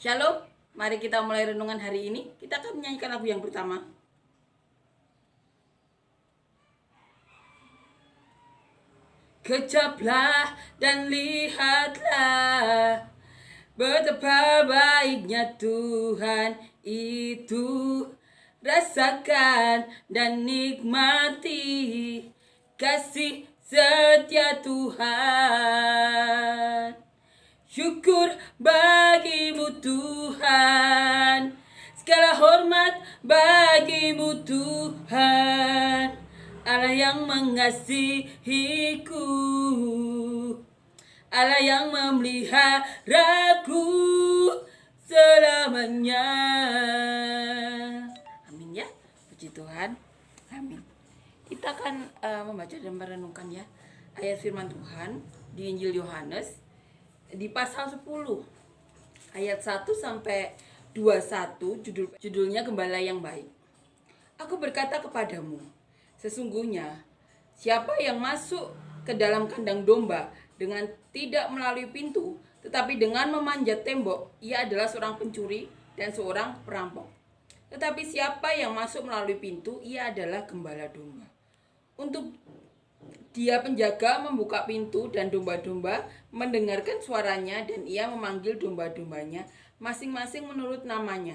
Shalom, mari kita mulai renungan hari ini. Kita akan menyanyikan lagu yang pertama. Kecaplah dan lihatlah betapa baiknya Tuhan itu. Rasakan dan nikmati kasih setia Tuhan. Syukur bagimu Tuhan, segala hormat bagimu Tuhan, Allah yang mengasihiku, Allah yang memeliharaku selamanya. Amin ya, puji Tuhan. Amin. Kita akan membaca dan merenungkan ya ayat firman Tuhan di Injil Yohanes di pasal 10 ayat 1 sampai 21, judulnya Gembala yang Baik. Aku berkata kepadamu, sesungguhnya siapa yang masuk ke dalam kandang domba dengan tidak melalui pintu, tetapi dengan memanjat tembok, ia adalah seorang pencuri dan seorang perampok. Tetapi siapa yang masuk melalui pintu, ia adalah gembala domba. Untuk dia penjaga membuka pintu dan domba-domba mendengarkan suaranya, dan ia memanggil domba-dombanya masing-masing menurut namanya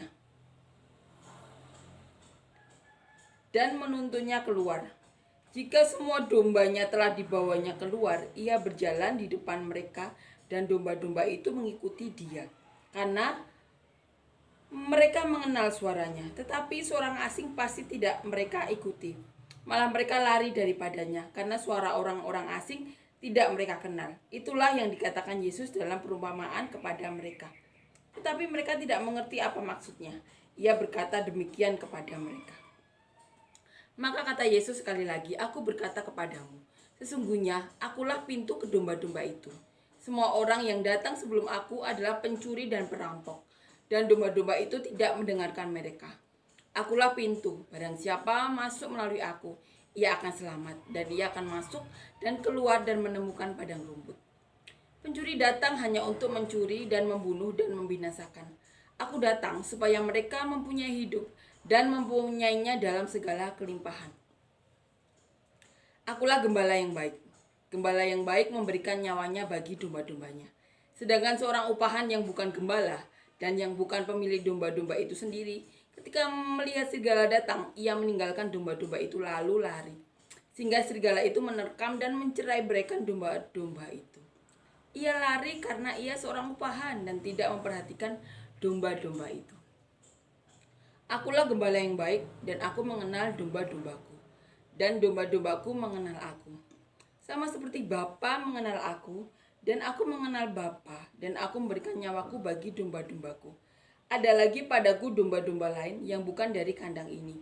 dan menuntunnya keluar. Jika semua dombanya telah dibawanya keluar, ia berjalan di depan mereka dan domba-domba itu mengikuti dia, karena mereka mengenal suaranya. Tetapi seorang asing pasti tidak mereka ikuti, malah mereka lari daripadanya, karena suara orang-orang asing tidak mereka kenal. Itulah yang dikatakan Yesus dalam perumpamaan kepada mereka. Tetapi mereka tidak mengerti apa maksudnya. Ia berkata demikian kepada mereka. Maka kata Yesus sekali lagi, aku berkata kepadamu, sesungguhnya akulah pintu ke domba-domba itu. Semua orang yang datang sebelum aku adalah pencuri dan perampok, dan domba-domba itu tidak mendengarkan mereka. Akulah pintu, barang siapa masuk melalui aku, ia akan selamat, dan ia akan masuk dan keluar dan menemukan padang rumput. Pencuri datang hanya untuk mencuri dan membunuh dan membinasakan. Aku datang supaya mereka mempunyai hidup dan mempunyainya dalam segala kelimpahan. Akulah gembala yang baik. Gembala yang baik memberikan nyawanya bagi domba-dombanya. Sedangkan seorang upahan yang bukan gembala dan yang bukan pemilik domba-domba itu sendiri, ketika melihat serigala datang, ia meninggalkan domba-domba itu lalu lari. Sehingga serigala itu menerkam dan mencerai-beraikan domba-domba itu. Ia lari karena ia seorang upahan dan tidak memperhatikan domba-domba itu. Akulah gembala yang baik, dan aku mengenal domba-dombaku, dan domba-dombaku mengenal aku. Sama seperti Bapa mengenal aku, dan aku mengenal Bapa, dan aku memberikan nyawaku bagi domba-dombaku. Ada lagi padaku domba-domba lain yang bukan dari kandang ini.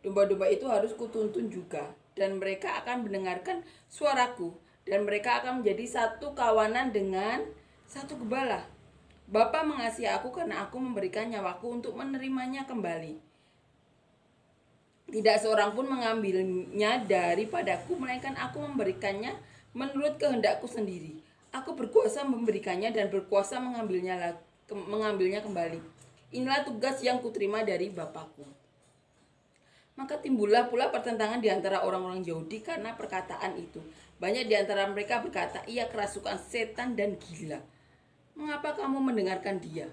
Domba-domba itu harus kutuntun juga, dan mereka akan mendengarkan suaraku, dan mereka akan menjadi satu kawanan dengan satu gembala. Bapa mengasihi aku karena aku memberikan nyawaku untuk menerimanya kembali. Tidak seorang pun mengambilnya daripadaku, melainkan aku memberikannya menurut kehendakku sendiri. Aku berkuasa memberikannya dan berkuasa mengambilnya kembali. Inilah tugas yang kuterima dari Bapakku. Maka timbullah pula pertentangan di antara orang-orang Yahudi karena perkataan itu. Banyak di antara mereka berkata, ia kerasukan setan dan gila. Mengapa kamu mendengarkan dia?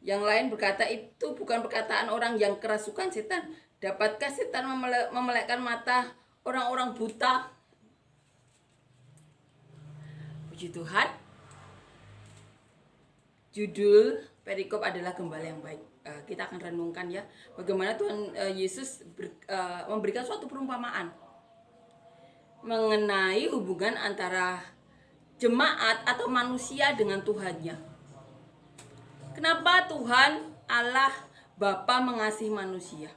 Yang lain berkata, itu bukan perkataan orang yang kerasukan setan. Dapatkah setan memelekkan mata orang-orang buta? Puji Tuhan. Judul perikop adalah gembala yang baik. Kita akan renungkan ya, bagaimana Tuhan Yesus memberikan suatu perumpamaan mengenai hubungan antara jemaat atau manusia dengan Tuhannya. Kenapa Tuhan Allah Bapa mengasihi manusia?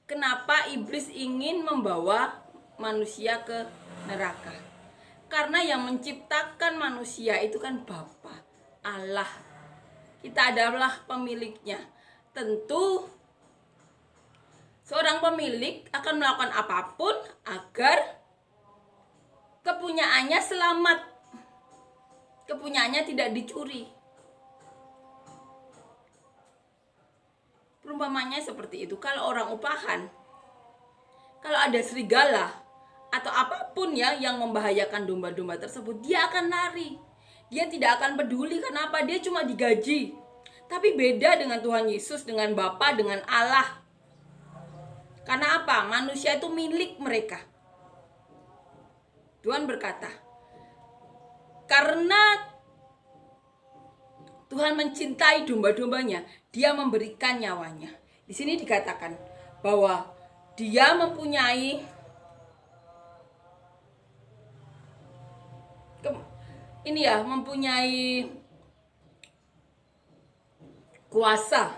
Kenapa iblis ingin membawa manusia ke neraka? Karena yang menciptakan manusia itu kan Bapa, Allah. Kita adalah pemiliknya. Tentu seorang pemilik akan melakukan apapun agar kepunyaannya selamat. kepunyaannya tidak dicuri. Perumpamannya seperti itu. Kalau orang upahan, kalau ada serigala atau apapun ya yang membahayakan domba-domba tersebut, dia akan lari. Dia tidak akan peduli. Kenapa? Dia cuma digaji. Tapi beda dengan Tuhan Yesus, dengan Bapa, dengan Allah. Karena apa? Manusia itu milik mereka. Tuhan berkata, karena Tuhan mencintai domba-dombanya, dia memberikan nyawanya. Di sini dikatakan bahwa dia mempunyai mempunyai kuasa.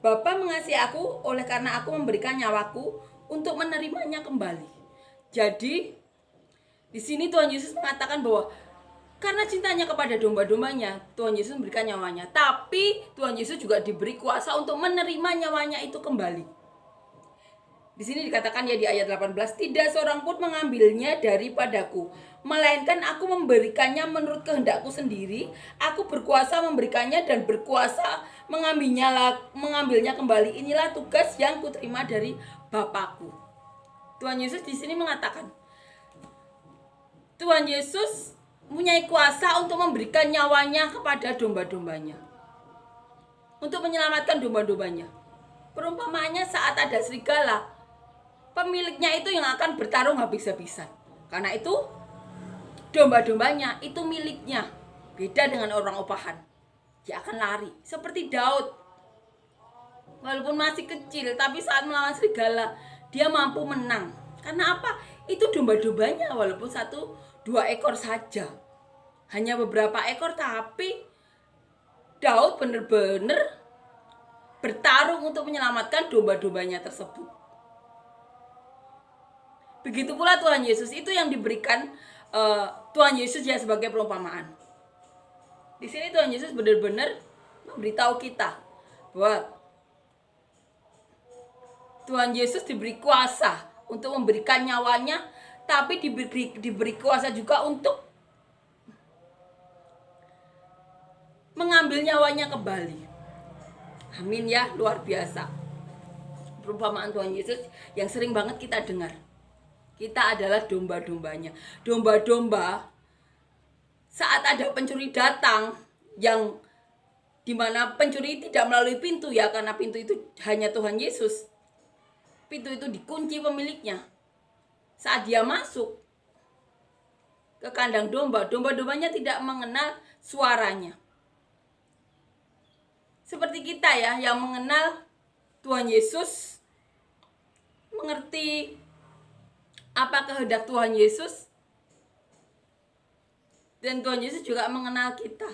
Bapa mengasihi aku oleh karena aku memberikan nyawaku untuk menerimanya kembali. Jadi di sini Tuhan Yesus mengatakan bahwa karena cintanya kepada domba-dombanya, Tuhan Yesus memberikan nyawanya. Tapi Tuhan Yesus juga diberi kuasa untuk menerima nyawanya itu kembali. Di sini dikatakan ya di ayat 18, tidak seorang pun mengambilnya daripadaku, melainkan aku memberikannya menurut kehendakku sendiri. Aku berkuasa memberikannya dan berkuasa mengambilnya kembali. Inilah tugas yang kuterima dari Bapakku. Tuhan Yesus di sini mengatakan, Tuhan Yesus mempunyai kuasa untuk memberikan nyawanya kepada domba-dombanya, untuk menyelamatkan domba-dombanya. Perumpamaannya saat ada serigala, pemiliknya itu yang akan bertarung habis-habisan. Karena itu domba-dombanya itu miliknya. Beda dengan orang upahan, dia akan lari. Seperti Daud, walaupun masih kecil, tapi saat melawan serigala dia mampu menang. Karena apa? Itu domba-dombanya, walaupun 1-2 ekor saja, hanya beberapa ekor, tapi Daud benar-benar bertarung untuk menyelamatkan domba-dombanya tersebut. Begitu pula Tuhan Yesus, itu yang diberikan Tuhan Yesus ya sebagai perumpamaan. Di sini Tuhan Yesus benar-benar memberitahu kita bahwa Tuhan Yesus diberi kuasa untuk memberikan nyawanya, tapi diberi kuasa juga untuk mengambil nyawanya kembali. Amin ya, luar biasa. Perumpamaan Tuhan Yesus yang sering banget kita dengar. Kita adalah domba-dombanya. Domba-domba saat ada pencuri datang, yang dimana pencuri tidak melalui pintu ya, karena pintu itu hanya Tuhan Yesus. Pintu itu dikunci pemiliknya. Saat dia masuk ke kandang domba, domba-dombanya tidak mengenal suaranya. Seperti kita ya, yang mengenal Tuhan Yesus, mengerti apa kehendak Tuhan Yesus, dan Tuhan Yesus juga mengenal kita.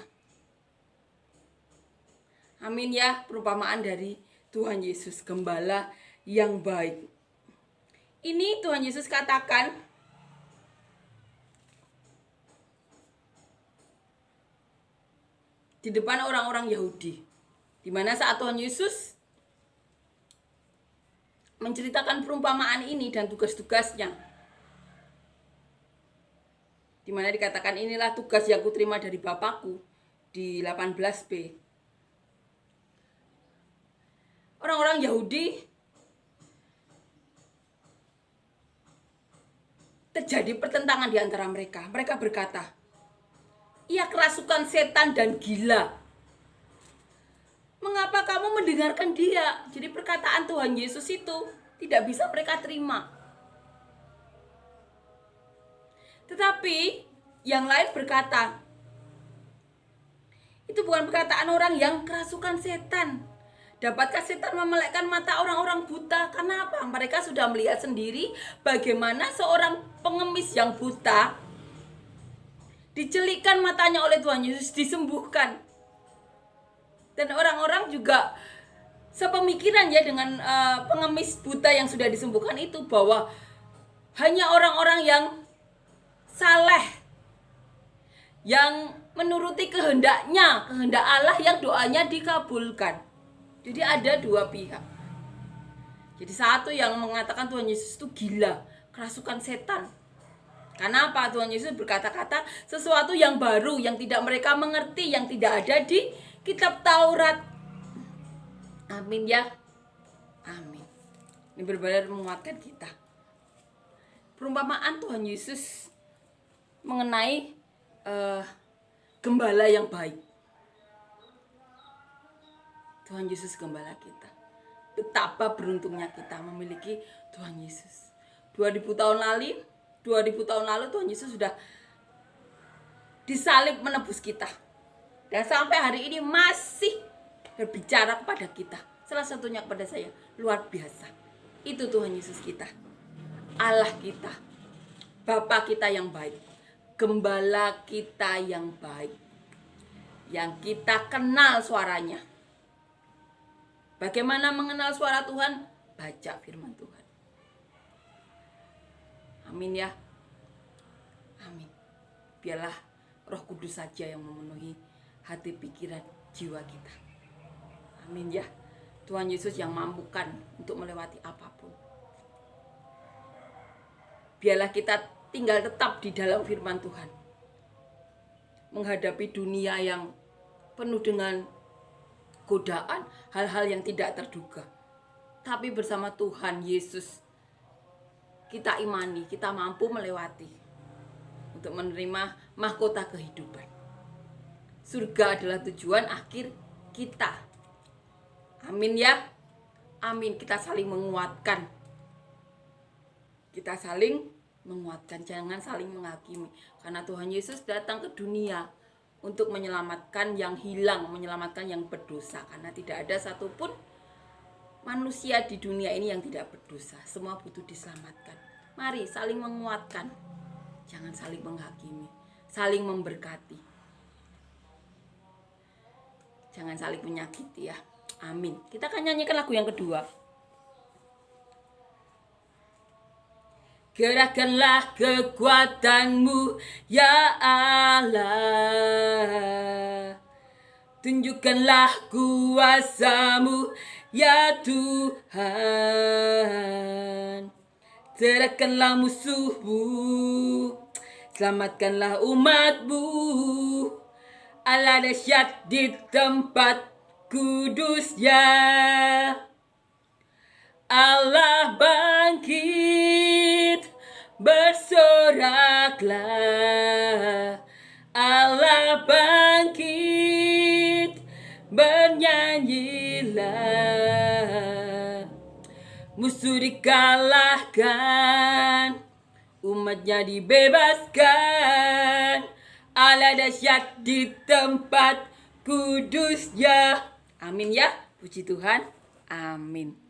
Amin ya, perumpamaan dari Tuhan Yesus, gembala yang baik. Ini Tuhan Yesus katakan di depan orang-orang Yahudi, di mana saat Tuhan Yesus menceritakan perumpamaan ini dan tugas-tugasnya, di mana dikatakan inilah tugas yang kuterima dari Bapakku di 18b. Orang-orang Yahudi terjadi pertentangan di antara mereka. Mereka berkata, ia kerasukan setan dan gila. Mengapa kamu mendengarkan dia? Jadi perkataan Tuhan Yesus itu tidak bisa mereka terima. Tetapi yang lain berkata, itu bukan perkataan orang yang kerasukan setan. Dapatkah setan memelekkan mata orang-orang buta? Karena apa? Mereka sudah melihat sendiri bagaimana seorang pengemis yang buta dicelikkan matanya oleh Tuhan Yesus, disembuhkan. Dan orang-orang juga sepemikiran ya dengan pengemis buta yang sudah disembuhkan itu, bahwa hanya orang-orang yang saleh, yang menuruti kehendak Allah, yang doanya dikabulkan. Jadi ada dua pihak. Jadi satu yang mengatakan Tuhan Yesus itu gila, kerasukan setan. Karena apa? Tuhan Yesus berkata-kata sesuatu yang baru, yang tidak mereka mengerti, yang tidak ada di kitab Taurat. Amin ya. Amin. Ini benar-benar menguatkan kita. Perumpamaan Tuhan Yesus mengenai gembala yang baik. Tuhan Yesus gembala kita. Betapa beruntungnya kita memiliki Tuhan Yesus. 2000 tahun lalu Tuhan Yesus sudah disalib menebus kita. Dan sampai hari ini masih berbicara kepada kita. Salah satunya kepada saya, luar biasa. Itu Tuhan Yesus kita. Allah kita. Bapa kita yang baik. Gembala kita yang baik. Yang kita kenal suaranya. Bagaimana mengenal suara Tuhan? Baca firman Tuhan. Amin ya. Amin. Biarlah Roh Kudus saja yang memenuhi hati, pikiran, jiwa kita. Amin ya. Tuhan Yesus yang mampukan untuk melewati apapun. Biarlah kita tinggal tetap di dalam firman Tuhan. Menghadapi dunia yang penuh dengan godaan, hal-hal yang tidak terduga. Tapi bersama Tuhan Yesus, kita imani, kita mampu melewati untuk menerima mahkota kehidupan. Surga adalah tujuan akhir kita. Amin ya. Amin. Kita saling menguatkan. Kita saling menguatkan, jangan saling menghakimi. Karena Tuhan Yesus datang ke dunia untuk menyelamatkan yang hilang, menyelamatkan yang berdosa. Karena tidak ada satupun manusia di dunia ini yang tidak berdosa. Semua butuh diselamatkan. Mari saling menguatkan. Jangan saling menghakimi. Saling memberkati. Jangan saling menyakiti ya. Amin. Kita akan nyanyikan lagu yang kedua. Gerakkanlah kekuatanmu ya Allah. Tunjukkanlah kuasamu ya Tuhan. Serahkanlah musuhmu, selamatkanlah umatmu. Allah dahsyat di tempat kudusnya. Allah bangkit, bersoraklah. Allah bangkit, bernyanyilah. Musuh dikalahkan, umatnya dibebaskan. Allah dahsyat di tempat kudusnya. Amin ya, puji Tuhan. Amin.